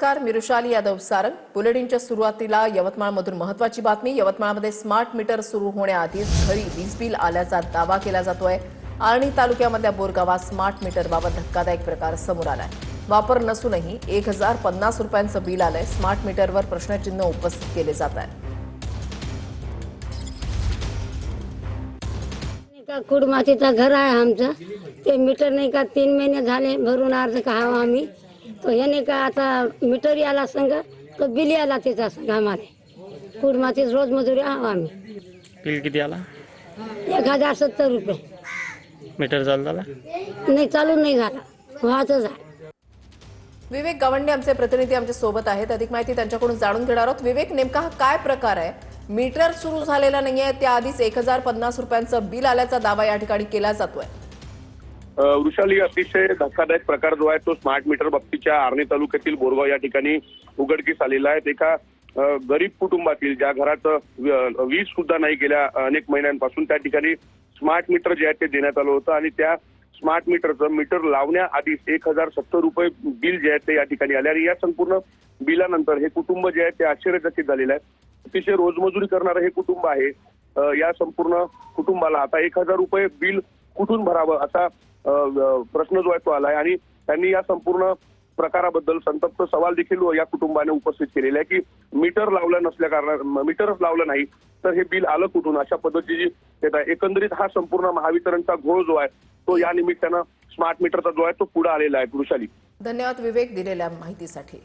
नमस्कार, मी रुशाली यादव सारंग। बुलेटिनच्या सुरुवातीला यवतमाळमधून महत्त्वाची बातमी। यवतमाळमध्ये स्मार्ट मीटर सुरू होण्याआधीच घरी वीज बिल आल्याचा दावा केला जातोय। आर्णी तालुक्यामधल्या बोरगावात स्मार्ट मीटरबाबत धक्कादायक प्रकार समोर आलाय। वापर नसूनही 1050 रुपयांचं बिल आलंय। स्मार्ट मीटरवर प्रश्नचिन्ह उपस्थित केले जात आहे। कुडमातीचं घर आहे आमचं, ते मीटर नाही का 3 महिने झाले भरून अर्ज कहावा आम्ही, तो याने का आता मीटर याला संग तो बिल याला त्याचा संग आम्हाला कुडमाती रोज मजुरी आहो आम्ही। बिल किती आला? 1070 रुपये। मीटर चालू झाला नाही, चालू नाही झाला, व्हायचंच आहे। विवेक गावंडे आमचे प्रतिनिधी आमच्या सोबत आहेत। अधिक माहिती त्यांच्याकडून जाणून घेणार आहोत। विवेक, नेमका हा काय प्रकार आहे? मीटर सुरू झालेला नाहीये, त्याआधीच 1050 रुपयांचं बिल आल्याचा दावा या ठिकाणी केला जातोय। वृषाली, अतिशय धक्कादायक प्रकार जो आहे तो स्मार्ट मीटर बाबतीच्या आर्णी तालुक्यातील बोरगाव या ठिकाणी उघडकीस आलेला आहे। एका गरीब कुटुंबातील ज्या घरात वीज सुद्धा नाही गेल्या अनेक महिन्यांपासून त्या ठिकाणी स्मार्ट मीटर जे आहे ते देण्यात आलं होतं आणि त्या स्मार्ट मीटरचं मीटर लावण्याआधीच 1070 रुपये बिल जे आहे ते या ठिकाणी आले आणि या संपूर्ण बिलानंतर हे कुटुंब जे आहे ते आश्चर्यचकित झालेलं आहे। अतिशय रोजमजुरी करणारं हे कुटुंब आहे। या संपूर्ण कुटुंबाला आता 1000 रुपये बिल कुठून भरावं असा प्रश्न जो आहे तो आलाय आणि त्यांनी या संपूर्ण प्रकाराबद्दल संतप्त सवाल देखील या कुटुंबाने उपस्थित केलेला आहे की मीटर लावलं नसल्या कारणाने, मीटरच लावलं नाही तर हे बिल आलं कुठून, अशा पद्धतीची येत आहे। एकंदरीत हा संपूर्ण महावितरणचा घोळ जो आहे तो या निमित्तानं स्मार्ट मीटरचा जो आहे तो पुढे आलेला आहे। वृषाली, धन्यवाद विवेक दिलेल्या माहितीसाठी।